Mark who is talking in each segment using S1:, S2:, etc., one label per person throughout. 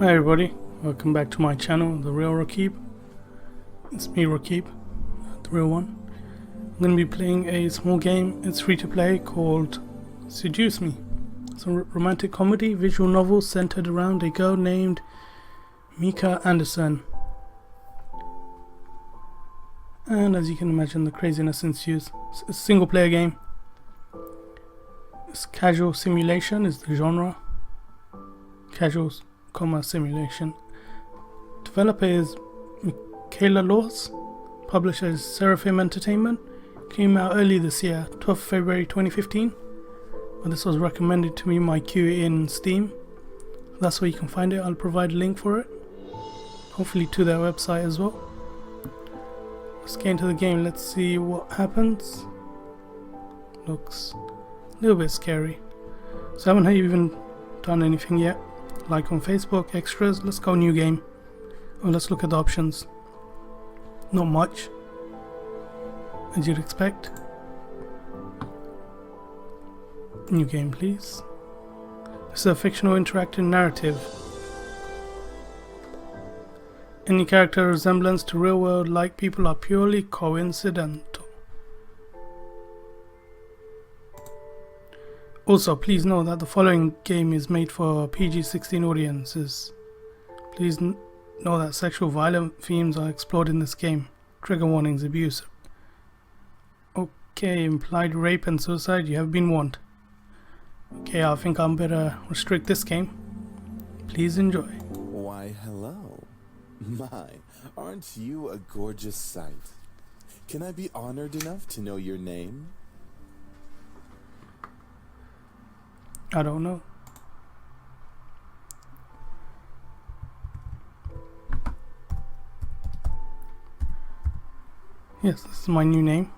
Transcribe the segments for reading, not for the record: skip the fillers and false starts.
S1: Hi everybody, welcome back to my channel, TheRealRokib. It's me, Rokib, the real one. I'm going to be playing a small game, it's free to play, called Seduce Me. It's a romantic comedy visual novel centered around a girl named Mika Anderson. And as you can imagine, the craziness ensues. It's a single player game. It's casual simulation is the genre. Casual, simulation. Developer is Michaela, publisher is Seraphim Entertainment. Came out early this year, 12th February 2015. But this was recommended to me my queue in Steam. That's where you can find it. I'll provide a link for it. Hopefully to their website as well. Let's get into the game. Let's see what happens. Looks a little bit scary. So I haven't even done anything yet. Like on Facebook, extras. Let's go new game. Oh, let's look at the options. Not much, as you'd expect. New game, please. This is a fictional interactive narrative. Any character resemblance to real world like people are purely coincidental. Also, please know that the following game is made for PG-16 audiences. Please know that sexual violent themes are explored in this game. Trigger warnings, abuse. Okay, implied rape and suicide, you have been warned. Okay, I think I'm better restrict this game. Please enjoy.
S2: Why, hello. My, aren't you a gorgeous sight? Can I be honored enough to know your name?
S1: I don't know. Yes, this is my new name.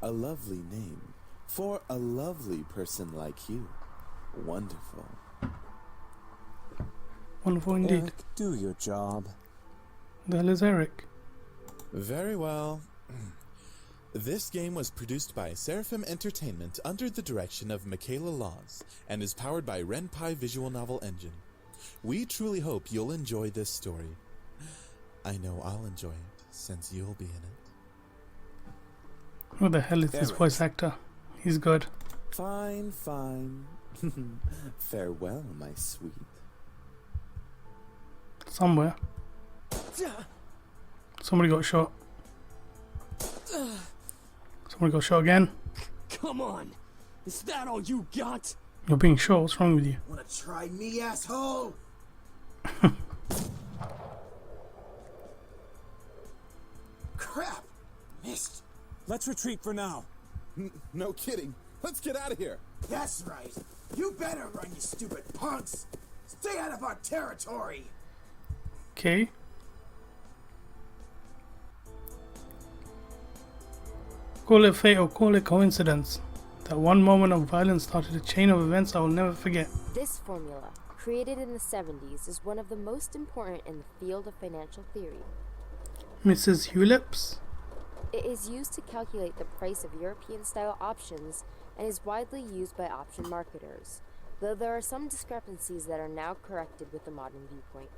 S2: A lovely name for a lovely person like you. Wonderful.
S1: Wonderful indeed.
S3: Eric, do your job.
S1: The hell is Eric?
S2: Very well. This game was produced by Seraphim Entertainment under the direction of Michaela Laws and is powered by Ren'Py Visual Novel Engine. We truly hope you'll enjoy this story. I know I'll enjoy it since you'll be in it.
S1: Who the hell is this voice actor? He's good.
S2: Fine, fine. Farewell, my sweet.
S1: Somewhere. Somebody got shot. Somebody got shot again.
S4: Come on! Is that all you got?
S1: You're being shot, what's wrong with you?
S4: Wanna try me, asshole? Crap! Missed.
S3: Let's retreat for now.
S2: No kidding. Let's get out of here.
S4: That's right. You better run, you stupid punks! Stay out of our territory!
S1: Okay. Call it fate or call it coincidence. That one moment of violence started a chain of events I will never forget.
S5: This formula, created in the 70s, is one of the most important in the field of financial theory.
S1: Mrs. Phillips?
S5: It is used to calculate the price of European-style options and is widely used by option marketers, though there are some discrepancies that are now corrected with the modern viewpoint.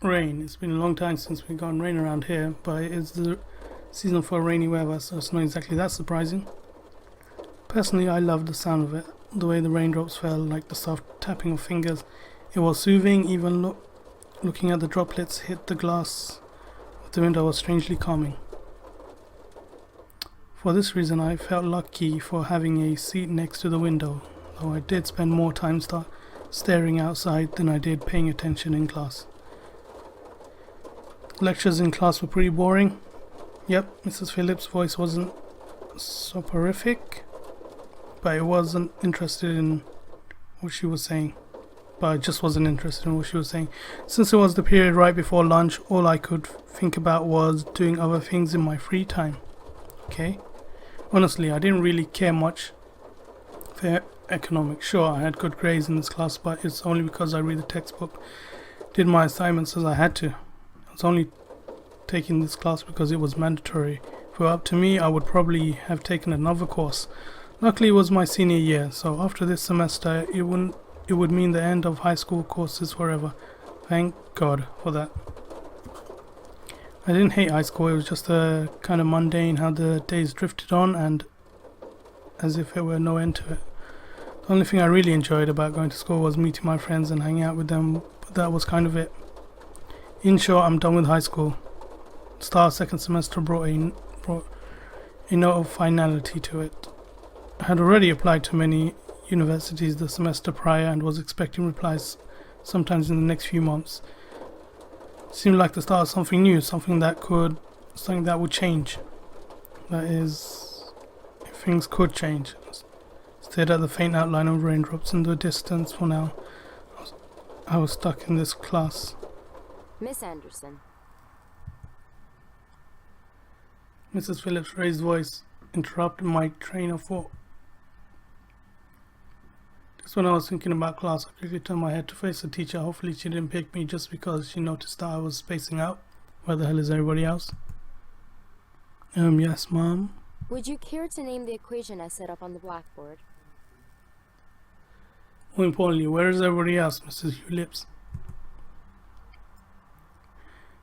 S1: Rain. It's been a long time since we've gotten rain around here, but it's the season for rainy weather, so it's not exactly that surprising. Personally, I love the sound of it. The way the raindrops fell, like the soft tapping of fingers. It was soothing, even looking at the droplets hit the glass of the window was strangely calming. For this reason, I felt lucky for having a seat next to the window, though I did spend more time staring outside than I did paying attention in class. Lectures in class were pretty boring. Yep, Mrs. Phillips' voice wasn't soporific, but I wasn't interested in what she was saying. I just wasn't interested in what she was saying. Since it was the period right before lunch, all I could think about was doing other things in my free time. Okay? Honestly, I didn't really care much for economics. Sure, I had good grades in this class, but it's only because I read the textbook, did my assignments as I had to. I was only taking this class because it was mandatory. If it were up to me, I would probably have taken another course Luckily it was my senior year, so after this semester it would mean the end of high school courses forever. Thank God for that. I didn't hate high school, it was just kind of mundane how the days drifted on and as if there were no end to it. The only thing I really enjoyed about going to school was meeting my friends and hanging out with them, but that was kind of it. In short, I'm done with high school. Start of second semester brought a note of finality to it. I had already applied to many universities the semester prior and was expecting replies sometimes in the next few months. It seemed like the start of something new, something that would change. That is, if things could change. Stared at the faint outline of raindrops in the distance for now. I was stuck in this class.
S5: Miss Anderson.
S1: Mrs. Phillips' raised voice interrupted my train of thought. Just when I was thinking about class, I quickly turned my head to face the teacher. Hopefully she didn't pick me just because she noticed that I was spacing out. Where the hell is everybody else? Yes, Mom?
S5: Would you care to name the equation I set up on the blackboard?
S1: More importantly, where is everybody else, Mrs. Phillips?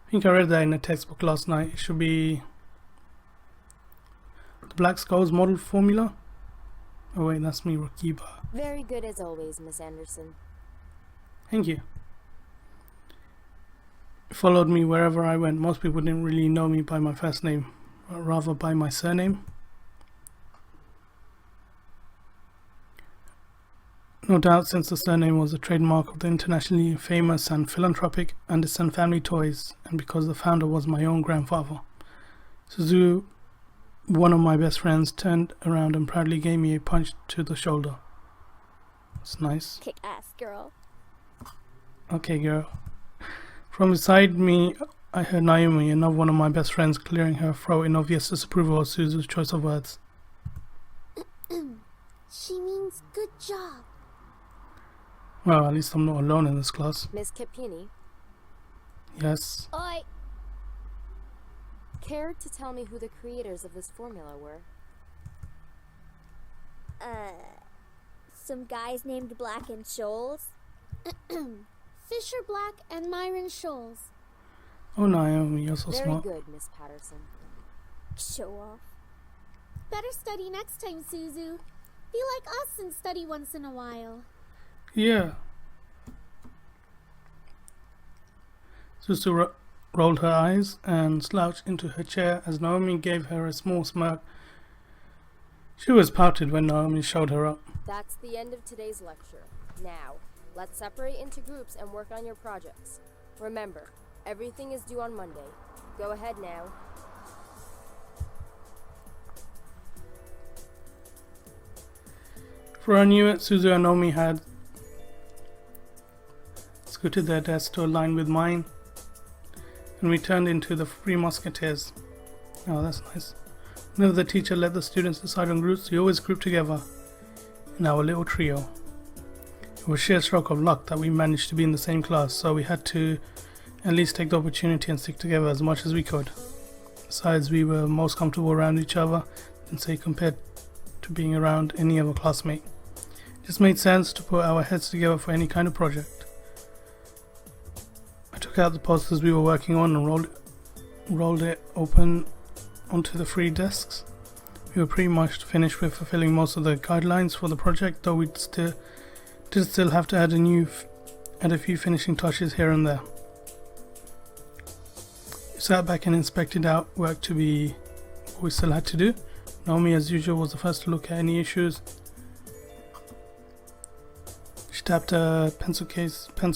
S1: I think I read that in a textbook last night. It should be the Black Skulls model formula. Oh wait, that's me, Rokiba.
S5: Very good as always, Miss Anderson.
S1: Thank you. It followed me wherever I went. Most people didn't really know me by my first name, but rather by my surname. No doubt, since the surname was a trademark of the internationally famous and philanthropic Anderson Family Toys, and because the founder was my own grandfather. Suzie, one of my best friends, turned around and proudly gave me a punch to the shoulder. That's nice.
S6: Kick ass, girl.
S1: Okay, girl. From beside me, I heard Naomi, another one of my best friends, clearing her throat in obvious disapproval of Susie's choice of words.
S6: She means good job.
S1: Well, at least I'm not alone in this class.
S5: Miss Kipini.
S1: Yes.
S6: Oi.
S5: Care to tell me who the creators of this formula were?
S6: Some guys named Black and Scholes. Fisher Black and Myron Scholes.
S1: Oh, Naomi, you're so
S5: Very
S1: smart.
S5: good, Miss Patterson.
S6: Show off. Better study next time, Suzu. Be like us and study once in a while.
S1: Yeah. Suzu rolled her eyes and slouched into her chair as Naomi gave her a small smirk. She was pouted when Naomi showed her up.
S5: That's the end of today's lecture. Now, let's separate into groups and work on your projects. Remember, everything is due on Monday. Go ahead now.
S1: Before I knew it, Suzu and Naomi had scooted their desks to align with mine, and we turned into the Three Musketeers. Oh, that's nice. Whenever the teacher let the students decide on groups, we always grouped together in our little trio. It was sheer stroke of luck that we managed to be in the same class, so we had to at least take the opportunity and stick together as much as we could. Besides, we were most comfortable around each other than, say, compared to being around any other classmate. It just made sense to put our heads together for any kind of project. I took out the posters we were working on and rolled it open onto the 3 desks. We were pretty much finished with fulfilling most of the guidelines for the project, though we did still have to add a few finishing touches here and there. We sat back and inspected out work to be what we still had to do. Naomi, as usual, was the first to look at any issues. She tapped a pencil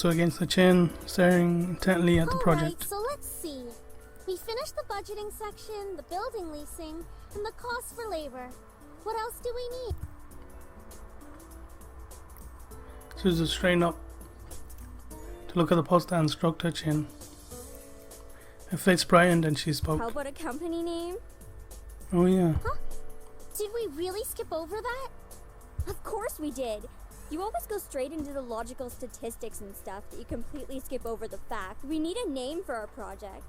S1: against the chin, staring intently at the project.
S6: Alright, so let's see. We finished the budgeting section, the building leasing, and the cost for labor. What else do we need?
S1: Susie straightened up to look at the poster and stroked her chin. Her face brightened and she spoke.
S6: How about a company name?
S1: Oh yeah.
S6: Huh? Did we really skip over that? Of course we did. You always go straight into the logical statistics and stuff that you completely skip over the fact. We need a name for our project.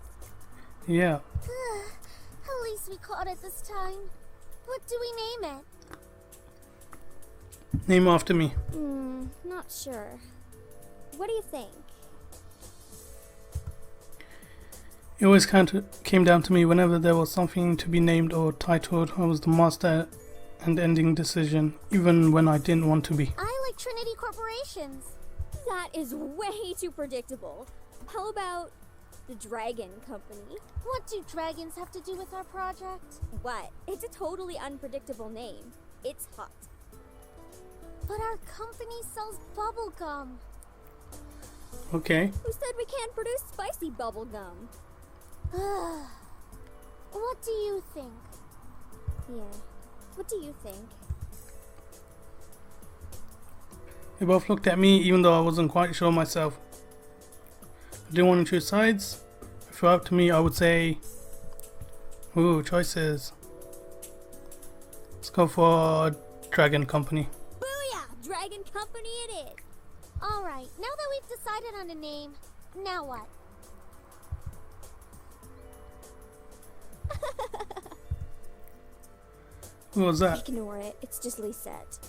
S1: Yeah.
S6: At least we caught it this time. What do we name it?
S1: Name after me.
S6: Not sure. What do you think?
S1: It always came down to me whenever there was something to be named or titled. I was the master and ending decision, even when I didn't want to be.
S6: I like Trinity Corporations. That is way too predictable. How about the Dragon Company?
S7: What do dragons have to do with our project?
S6: What? It's a totally unpredictable name. It's hot.
S7: But our company sells bubblegum.
S1: Okay.
S6: Who said we can't produce spicy bubblegum?
S7: What do you think?
S6: Yeah. What do you think?
S1: They both looked at me even though I wasn't quite sure myself. I didn't want to choose sides. If it were up to me, I would say, ooh, choices. Let's go for Dragon Company.
S6: Booyah! Dragon Company it is!
S7: Alright, now that we've decided on a name, now what?
S1: What was that?
S6: Ignore it. It's just Lisette.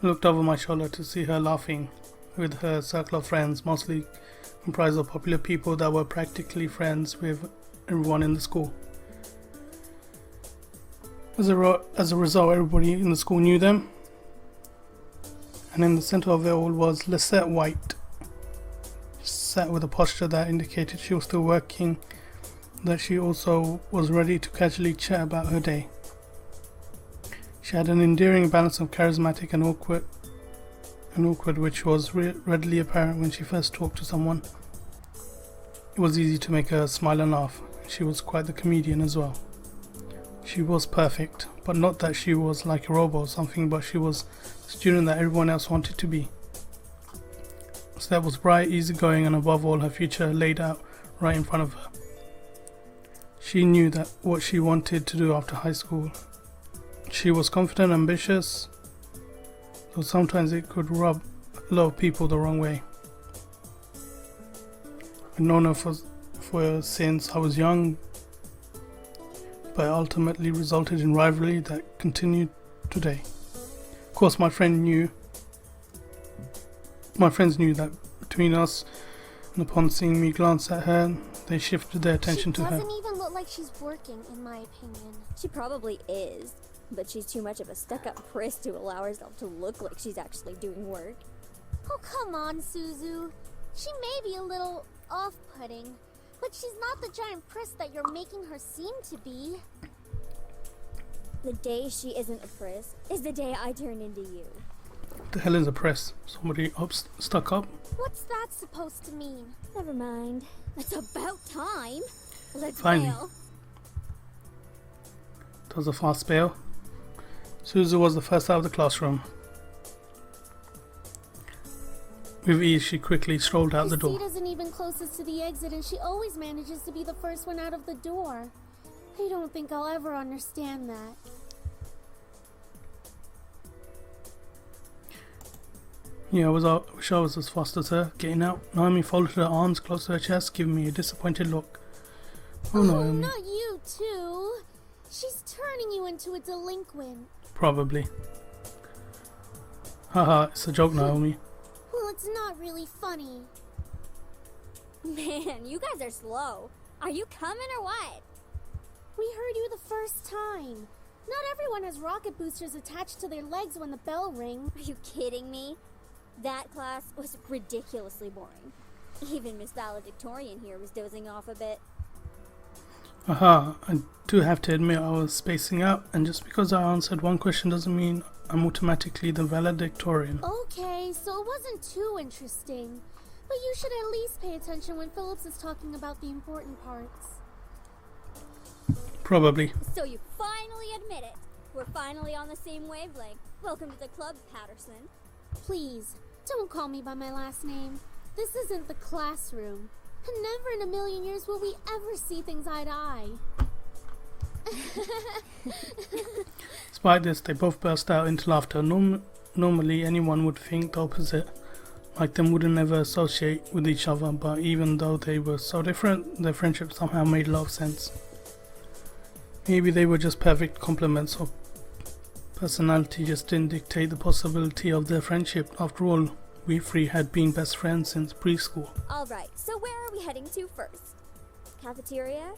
S1: I looked over my shoulder to see her laughing with her circle of friends, mostly comprised of popular people that were practically friends with everyone in the school. As a result, everybody in the school knew them. And in the center of it all was Lisette White. She sat with a posture that indicated she was still working, that she also was ready to casually chat about her day. She had an endearing balance of charismatic and awkward, which was readily apparent when she first talked to someone. It was easy to make her smile and laugh. She was quite the comedian as well. She was perfect, but not that she was like a robot or something, but she was the student that everyone else wanted to be. So that was bright, easygoing, and above all, her future laid out right in front of her. She knew that what she wanted to do after high school. She was confident, ambitious, though sometimes it could rub a lot of people the wrong way. I've known her for since I was young, but it ultimately resulted in rivalry that continued today. Of course, my friends knew that between us, and upon seeing me glance at her, they shifted their attention to her.
S7: She doesn't even look like she's working, in my opinion.
S6: She probably is, but she's too much of a stuck-up priss to allow herself to look like she's actually doing work.
S7: Oh, come on, Suzu. She may be a little off-putting, but she's not the giant priss that you're making her seem to be.
S6: The day she isn't a priss is the day I turn into you.
S1: What the hell is a press? Somebody stuck up?
S7: What's that supposed to mean?
S6: Never mind. It's about time. Let's
S1: Finally.
S6: bail.
S1: It was a fast bail. Suzie was the first out of the classroom. With ease, she quickly strolled out the door.
S7: Her seat isn't even closest to the exit, and she always manages to be the first one out of the door. I don't think I'll ever understand that.
S1: Yeah, I wish I was as fast as her. Getting out, Naomi folded her arms close to her chest, giving me a disappointed look. Oh, Naomi.
S7: Not you, too. She's turning you into a delinquent.
S1: Probably. Haha, it's a joke, Naomi.
S7: Well, it's not really funny.
S6: Man, you guys are slow. Are you coming or what?
S7: We heard you the first time. Not everyone has rocket boosters attached to their legs when the bell rings.
S6: Are you kidding me? That class was ridiculously boring. Even Miss Valedictorian here was dozing off a bit.
S1: Aha, I do have to admit I was spacing out, and just because I answered one question doesn't mean I'm automatically the valedictorian.
S7: Okay, so it wasn't too interesting. But you should at least pay attention when Phillips is talking about the important parts.
S1: Probably.
S6: So you finally admit it. We're finally on the same wavelength. Welcome to the club, Patterson.
S7: Please, don't call me by my last name. This isn't the classroom. And never in a million years will we ever see things eye to eye.
S1: Despite this, they both burst out into laughter. Normally, anyone would think the opposite, like them wouldn't ever associate with each other, but even though they were so different, their friendship somehow made a lot of sense. Maybe they were just perfect complements, or Personality just didn't dictate the possibility of their friendship. After all, we three had been best friends since preschool.
S6: Alright, so where are we heading to first? Cafeteria?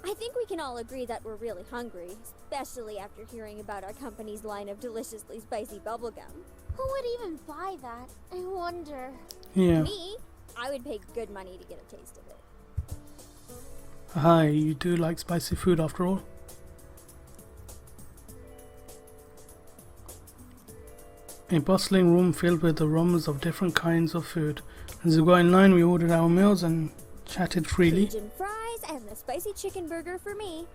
S6: I think we can all agree that we're really hungry, especially after hearing about our company's line of deliciously spicy bubblegum.
S7: Who would even buy that? I wonder.
S1: Yeah.
S6: Me? I would pay good money to get a taste of it.
S1: Hi, you do like spicy food after all? A bustling room filled with aromas of different kinds of food. As we got in line, we ordered our meals and chatted freely.
S6: Cajun fries and the spicy chicken burger for me.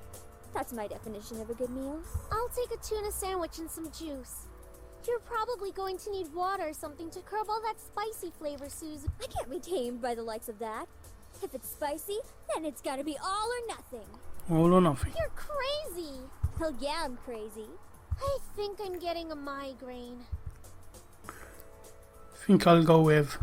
S6: That's my definition of a good meal.
S7: I'll take a tuna sandwich and some juice. You're probably going to need water or something to curb all that spicy flavor, Susie.
S6: I can't be tamed by the likes of that. If it's spicy, then it's gotta be all or nothing.
S1: All or nothing.
S7: You're crazy.
S6: Hell yeah, I'm crazy.
S7: I think I'm getting a migraine.
S1: Think I'll go with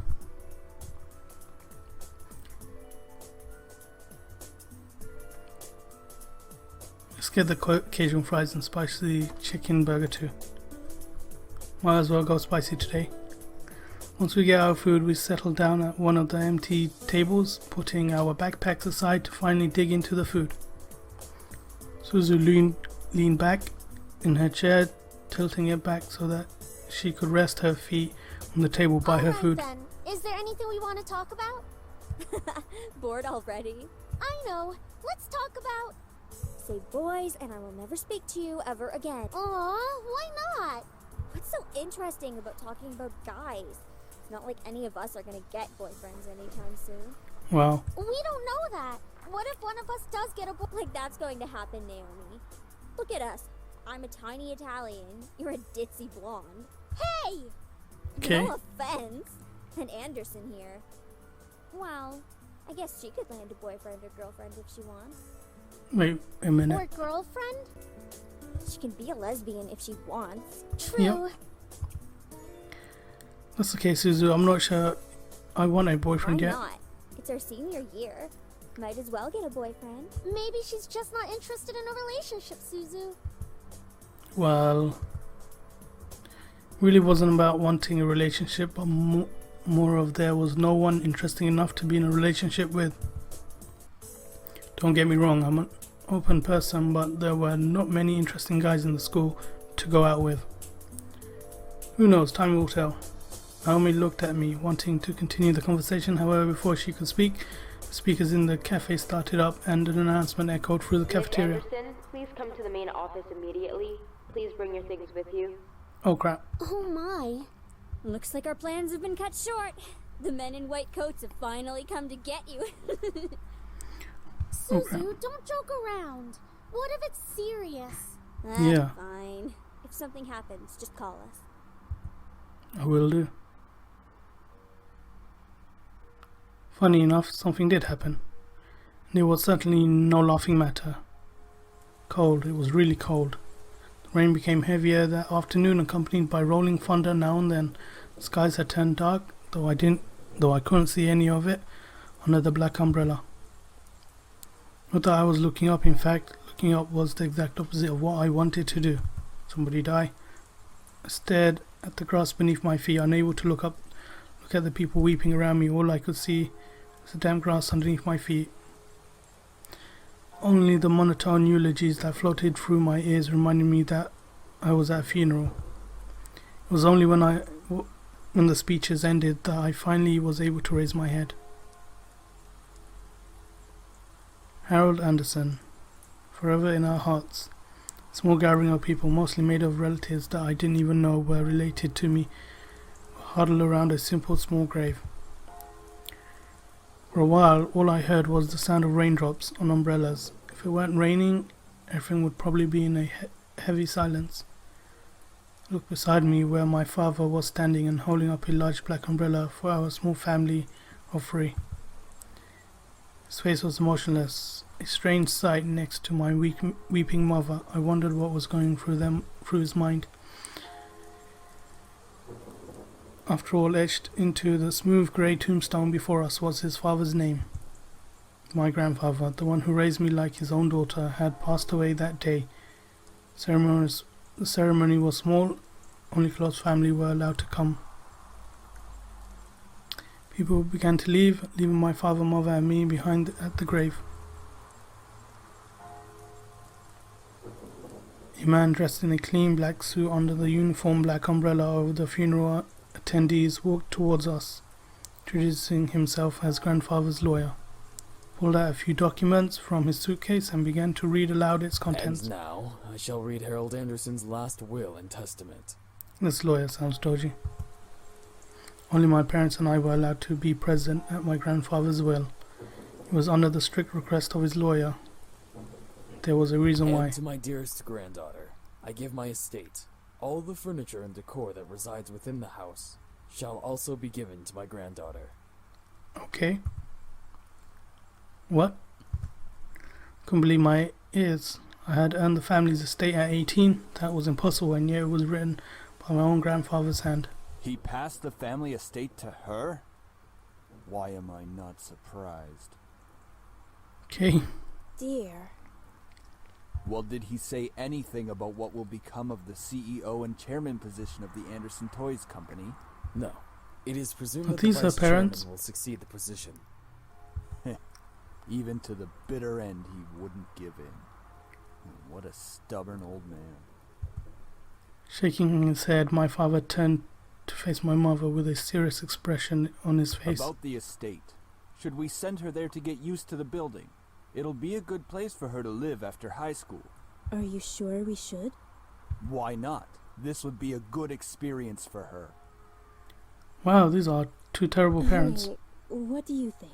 S1: let's get the Cajun fries and spicy chicken burger too. Might as well go spicy today. Once we get our food, we settle down at one of the empty tables, putting our backpacks aside to finally dig into the food. Suzie leaned back in her chair, tilting it back so that she could rest her feet on the table by her food.
S7: Then. Is there anything we want to talk about?
S6: Bored already?
S7: I know. Let's talk about...
S6: Say boys and I will never speak to you ever again.
S7: Aw, why not?
S6: What's so interesting about talking about guys? It's not like any of us are gonna get boyfriends anytime soon.
S1: Well,
S7: We don't know that. What if one of us does get a boy?
S6: Like that's going to happen, Naomi. Look at us. I'm a tiny Italian. You're a ditzy blonde.
S7: Hey!
S1: okay.
S6: No offense. And Anderson here. Well, I guess she could land a boyfriend or girlfriend if she wants.
S1: Wait a minute.
S7: Or girlfriend?
S6: She can be a lesbian if she wants.
S7: True.
S1: Yep. That's okay, Suzu. I'm not sure I want a boyfriend
S6: Why
S1: yet.
S6: not? It's our senior year. Might as well get a boyfriend.
S7: Maybe she's just not interested in a relationship, Suzu.
S1: Well, really wasn't about wanting a relationship, but more of there was no one interesting enough to be in a relationship with. Don't get me wrong, I'm an open person, but there were not many interesting guys in the school to go out with. Who knows, time will tell. Naomi looked at me, wanting to continue the conversation. However, before she could speak, the speakers in the cafe started up and an announcement echoed through the cafeteria.
S5: Miss Anderson, please come to the main office immediately. Please bring your things with you.
S1: Oh crap.
S7: Oh my.
S6: Looks like our plans have been cut short. The men in white coats have finally come to get you.
S7: Suzu, don't joke around. What if it's serious?
S6: That's
S1: Yeah.
S6: fine. If something happens, just call us.
S1: I will do. Funny enough, something did happen. And it was certainly no laughing matter. Cold, it was really cold. The rain became heavier that afternoon, accompanied by rolling thunder now and then. The skies had turned dark, though I couldn't see any of it under the black umbrella. Not that I was looking up, in fact, looking up was the exact opposite of what I wanted to do. Somebody die. I stared at the grass beneath my feet, unable to look at the people weeping around me. All I could see was the damp grass underneath my feet. Only the monotone eulogies that floated through my ears reminded me that I was at a funeral. It was only when the speeches ended that I finally was able to raise my head. Harold Anderson, forever in our hearts. A small gathering of people, mostly made of relatives that I didn't even know were related to me, were huddled around a simple small grave. For a while, all I heard was the sound of raindrops on umbrellas. If it weren't raining, everything would probably be in a heavy silence. I looked beside me where my father was standing and holding up a large black umbrella for our small family of three. His face was motionless, a strange sight next to my weeping mother. I wondered what was going through his mind. After all, etched into the smooth grey tombstone before us was his father's name. My grandfather, the one who raised me like his own daughter, had passed away that day. Ceremonious The ceremony was small, only close family were allowed to come. People began to leave, leaving my father, mother and me behind at the grave. A man dressed in a clean black suit under the uniform black umbrella over the funeral attendees walked towards us, introducing himself as grandfather's lawyer. Pulled out a few documents from his suitcase and began to read aloud its contents.
S8: And now, I shall read Harold Anderson's last will and testament.
S1: This lawyer sounds dodgy. Only my parents and I were allowed to be present at my grandfather's will. It was under the strict request of his lawyer. There was a reason why.
S8: And to my dearest granddaughter, I give my estate. All the furniture and decor that resides within the house shall also be given to my granddaughter.
S1: Okay. What? Couldn't believe my ears. I had earned the family's estate at 18. That was impossible, and yet it was written by my own grandfather's hand.
S9: He passed the family estate to her? Why am I not surprised?
S1: Okay.
S6: Dear.
S9: Well, did he say anything about what will become of the CEO and chairman position of the Anderson Toys Company?
S8: No. It is presumed
S1: But
S8: that the
S1: these are
S8: vice
S1: parents.
S8: chairman will succeed the position.
S9: Even to the bitter end, he wouldn't give in. What a stubborn old man.
S1: Shaking his head, my father turned to face my mother with a serious expression on his face.
S9: About the estate. Should we send her there to get used to the building? It'll be a good place for her to live after high school.
S10: Are you sure we should?
S9: Why not? This would be a good experience for her.
S1: Wow, these are two terrible parents.
S10: Honey, what do you think?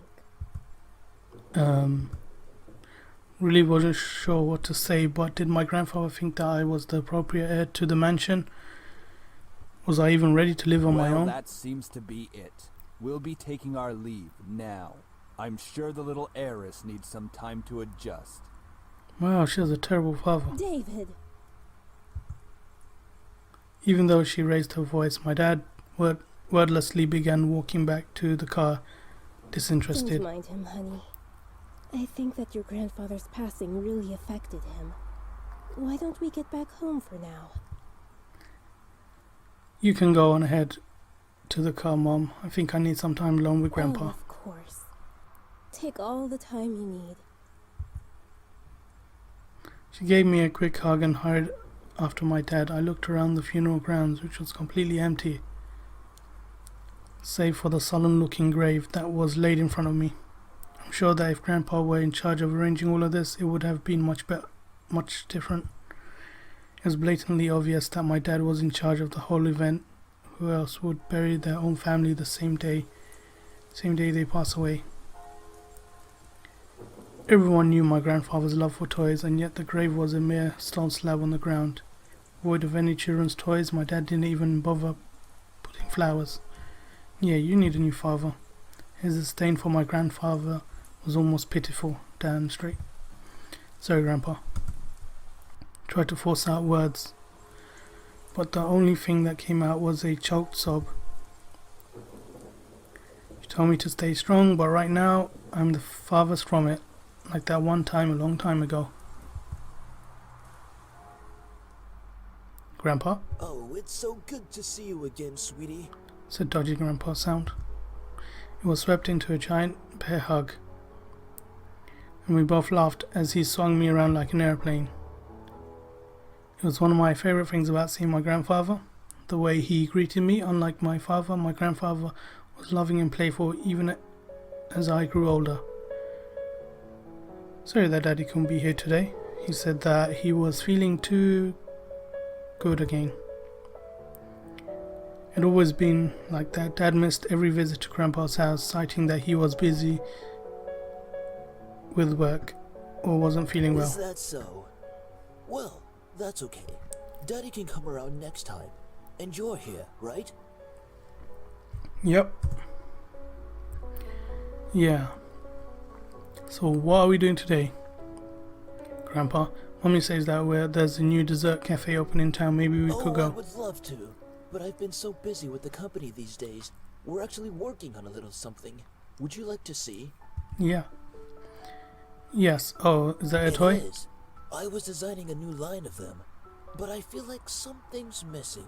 S1: Really wasn't sure what to say, but did my grandfather think that I was the appropriate heir to the mansion? Was I even ready to live on my own?
S9: That seems to be it. We'll be taking our leave now. I'm sure the little heiress needs some time to adjust.
S1: Wow, she has a terrible father.
S10: David!
S1: Even though she raised her voice, my dad wordlessly began walking back to the car, disinterested.
S10: Don't mind him, honey. I think that your grandfather's passing really affected him. Why don't we get back home for now?
S1: You can go on ahead to the car, Mom. I think I need some time alone with Grandpa.
S10: Oh, of course. Take all the time you need.
S1: She gave me a quick hug and hurried after my dad. I looked around the funeral grounds, which was completely empty, save for the solemn-looking grave that was laid in front of me. I'm sure that if Grandpa were in charge of arranging all of this, it would have been much different. It was blatantly obvious that my dad was in charge of the whole event. Who else would bury their own family the same day they pass away? Everyone knew my grandfather's love for toys, and yet the grave was a mere stone slab on the ground. Void of any children's toys, my dad didn't even bother putting flowers. Yeah, you need a new father. His disdain for my grandfather was almost pitiful, damn straight. Sorry, Grandpa. Tried to force out words, but the only thing that came out was a choked sob. He told me to stay strong, but right now, I'm the farthest from it. Like that one time a long time ago. Grandpa?
S4: Oh, it's so good to see you again, sweetie.
S1: Said dodgy Grandpa's sound. It was swept into a giant bear hug, and we both laughed as he swung me around like an airplane. It was one of my favorite things about seeing my grandfather. The way he greeted me, unlike my father, my grandfather was loving and playful even as I grew older. Sorry that Daddy couldn't be here today. He said that he was feeling too good again. It had always been like that. Dad missed every visit to Grandpa's house, citing that he was busy with work or wasn't feeling well.
S4: Is that so? Well, that's okay. Daddy can come around next time. And you're here, right?
S1: Yep. Yeah. So what are we doing today, Grandpa? Mommy says that there's a new dessert cafe open in town. Maybe we could go.
S4: I would love to, but I've been so busy with the company these days. We're actually working on a little something. Would you like to see?
S1: Yeah. Yes. Oh, is that a toy?
S4: It is. I was designing a new line of them. but I feel like something's missing.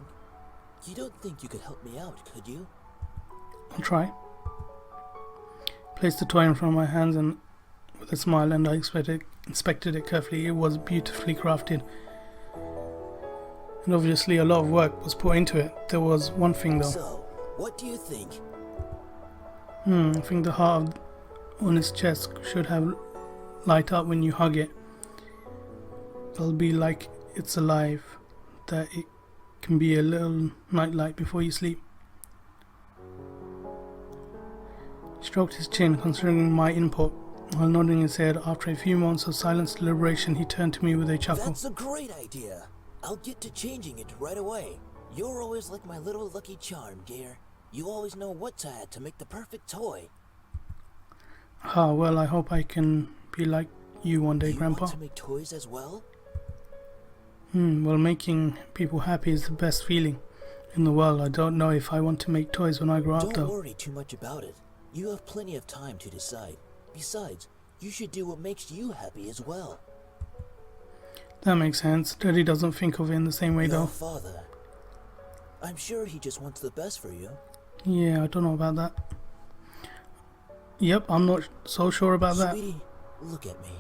S4: You don't think you could help me out, could you?
S1: I'll try. Placed the toy in front of my hands and with a smile, and I inspected it carefully. It was beautifully crafted. And obviously a lot of work was put into it. There was one thing though.
S4: So, what do you think?
S1: I think the heart on his chest should have light up when you hug it. It'll be like it's alive, that it can be a little nightlight before you sleep. He stroked his chin, considering my input, while nodding his head. After a few moments of silent deliberation, he turned to me with a chuckle.
S4: That's a great idea. I'll get to changing it right away. You're always like my little lucky charm, dear. You always know what to add to make the perfect toy.
S1: Ah, well, I hope I can be like you one day, Grandpa.
S4: You want to make toys as well?
S1: Well, making people happy is the best feeling in the world. I don't know if I want to make toys when I grow up, though.
S4: Don't worry too much about it. You have plenty of time to decide. Besides, you should do what makes you happy as well.
S1: That makes sense. Daddy doesn't think of it in the same way,
S4: Your
S1: though.
S4: father. I'm sure he just wants the best for you.
S1: Yeah, I don't know about that. Yep, I'm not so sure about that.
S4: Sweetie, look at me.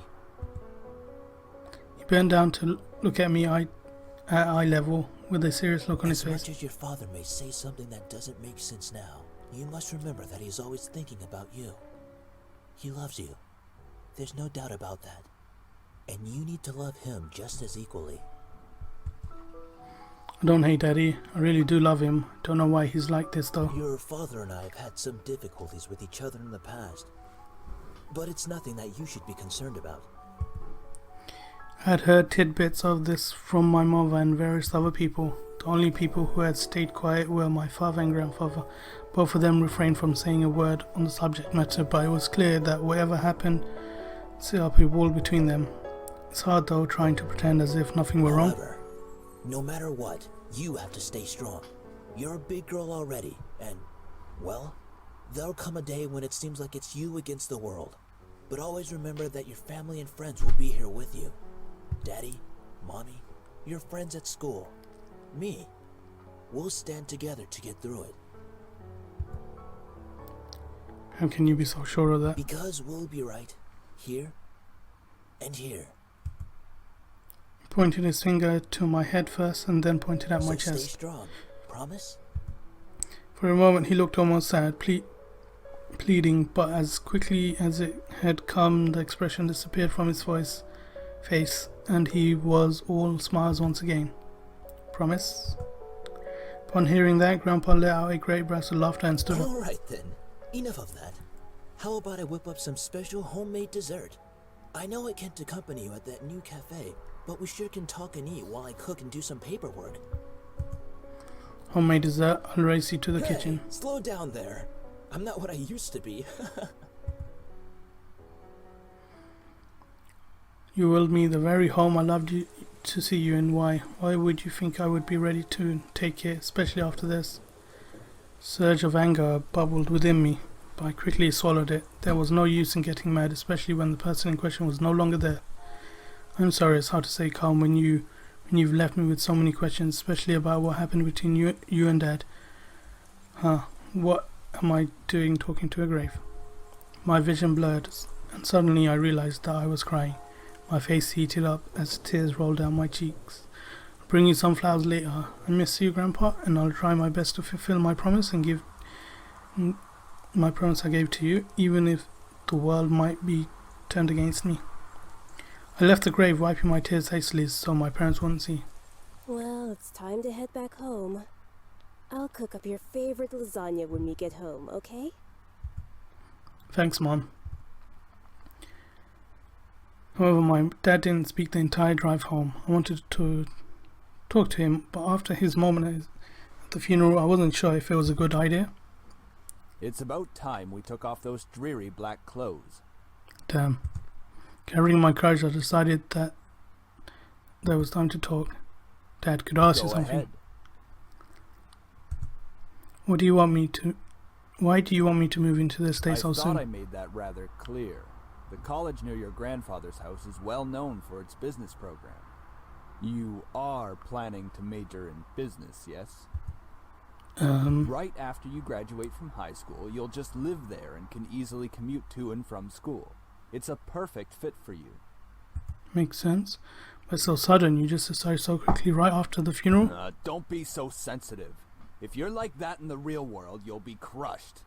S1: He bent down to look at me at eye level with a serious look on his
S4: As
S1: face.
S4: much as your father may say something that doesn't make sense now, you must remember that he's always thinking about you. He loves you. There's no doubt about that. And you need to love him just as equally.
S1: I don't hate Daddy. I really do love him. Don't know why he's like this, though.
S4: Your father and I have had some difficulties with each other in the past. But it's nothing that you should be concerned about.
S1: I had heard tidbits of this from my mother and various other people. The only people who had stayed quiet were my father and grandfather. Both of them refrained from saying a word on the subject matter, but it was clear that whatever happened set up a wall between them. It's hard, though, trying to pretend as if nothing were wrong.
S4: However, no matter what, you have to stay strong. You're a big girl already, and, well, there'll come a day when it seems like it's you against the world. But always remember that your family and friends will be here with you. Daddy, Mommy, your friends at school, me. We'll stand together to get through it.
S1: How can you be so sure of that?
S4: Because we'll be right here and here.
S1: He pointed his finger to my head first and then pointed at my
S4: So
S1: chest.
S4: stay strong. Promise?
S1: For a moment he looked almost sad, pleading, but as quickly as it had come, the expression disappeared from his face, and he was all smiles once again. Promise? Upon hearing that, Grandpa let out a great burst of laughter and stood up.
S4: Alright then, enough of that. How about I whip up some special homemade dessert? I know I can't accompany you at that new cafe, but we sure can talk and eat while I cook and do some paperwork.
S1: Homemade dessert, I'll race you to the kitchen.
S4: Slow down there. I'm not what I used to be.
S1: You willed me the very home I loved you to see you in. Why would you think I would be ready to take it, especially after this? Surge of anger bubbled within me, but I quickly swallowed it. There was no use in getting mad, especially when the person in question was no longer there. I'm sorry, it's hard to stay calm when you've left me with so many questions, especially about what happened between you and Dad. What am I doing talking to a grave? My vision blurred, and suddenly I realized that I was crying. My face heated up as tears rolled down my cheeks. I'll bring you some flowers later. I miss you, Grandpa, and I'll try my best to fulfill my promise and give my promise I gave to you, even if the world might be turned against me. I left the grave, wiping my tears hastily so my parents wouldn't see.
S10: Well, it's time to head back home. I'll cook up your favorite lasagna when we get home, okay?
S1: Thanks, Mom. However, my dad didn't speak the entire drive home. I wanted to talk to him, but after his moment at the funeral, I wasn't sure if it was a good idea.
S9: It's about time we took off those dreary black clothes.
S1: Damn. Carrying my courage, I decided that there was time to talk. Dad, could I ask you something?
S9: Ahead.
S1: Why do you want me to move into this state so soon?
S9: I thought I made that rather clear. The college near your grandfather's house is well known for its business program. You are planning to major in business, yes?
S1: Um,
S9: Right after you graduate from high school, you'll just live there and can easily commute to and from school. It's a perfect fit for you.
S1: Makes sense. But so sudden, you just decided so quickly right after the funeral?
S9: Don't be so sensitive. If you're like that in the real world, you'll be crushed.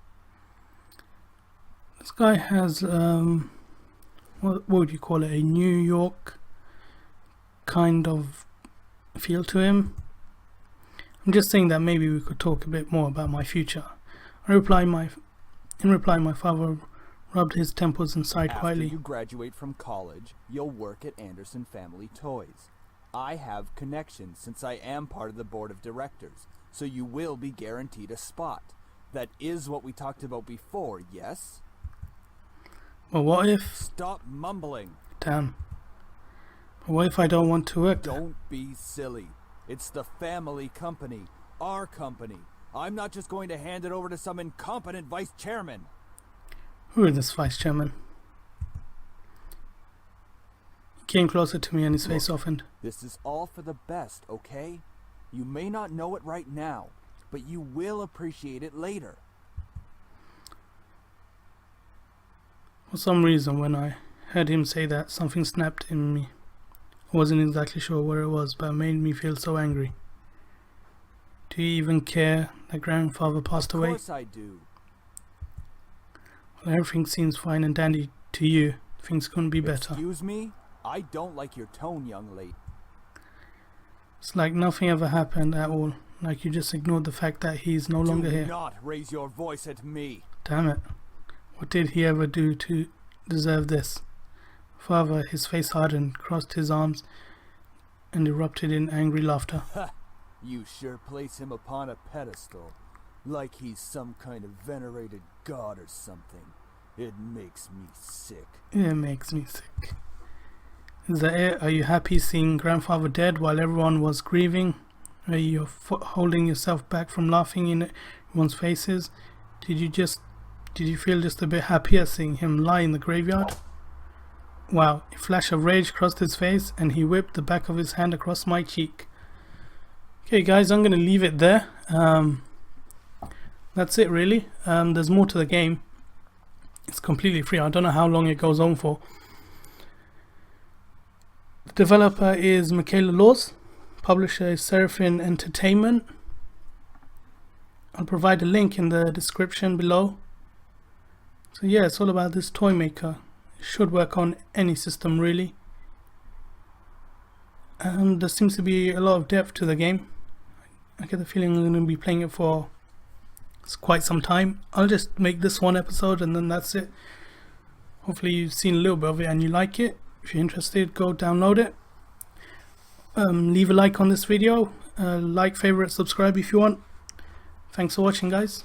S1: This guy has, what would you call it? A New York kind of feel to him. I'm just saying that maybe we could talk a bit more about my future. In reply, my father rubbed his temples and sighed quietly.
S9: After you graduate from college, you'll work at Anderson Family Toys. I have connections since I am part of the board of directors, so you will be guaranteed a spot. That is what we talked about before, yes?
S1: But what if...
S9: Stop mumbling.
S1: Damn. But what if I don't want to work there?
S9: Don't be silly. It's the family company, our company. I'm not just going to hand it over to some incompetent vice chairman.
S1: Who is this vice chairman? He came closer to me and his face softened.
S9: This is all for the best, okay? You may not know it right now, but you will appreciate it later.
S1: For some reason, when I heard him say that, something snapped in me. I wasn't exactly sure where it was, but it made me feel so angry. Do you even care that grandfather passed away?
S9: Of course I do.
S1: Well, everything seems fine and dandy to you. Things couldn't be better.
S9: Excuse me? I don't like your tone, young lady.
S1: It's like nothing ever happened at all. Like you just ignored the fact that he's no longer here.
S9: Do not raise your voice at me.
S1: Damn it. What did he ever do to deserve this? Father, his face hardened, crossed his arms, and erupted in angry laughter.
S9: Ha! You sure place him upon a pedestal, like he's some kind of venerated god or something. It makes me sick.
S1: It makes me sick. Is that it? Are you happy seeing grandfather dead while everyone was grieving? Are you holding yourself back from laughing in everyone's faces? Did you feel just a bit happier seeing him lie in the graveyard? Wow, a flash of rage crossed his face and he whipped the back of his hand across my cheek. Okay guys, I'm going to leave it there. That's it really. There's more to the game. It's completely free. I don't know how long it goes on for. The developer is Michaela Laws. Publisher is Seraphim Entertainment. I'll provide a link in the description below. So yeah, it's all about this toy maker. It should work on any system really. And there seems to be a lot of depth to the game. I get the feeling I'm going to be playing it for quite some time. I'll just make this one episode and then that's it. Hopefully you've seen a little bit of it and you like it. If you're interested, go download it. Leave a like on this video. Like, favorite, subscribe if you want. Thanks for watching guys.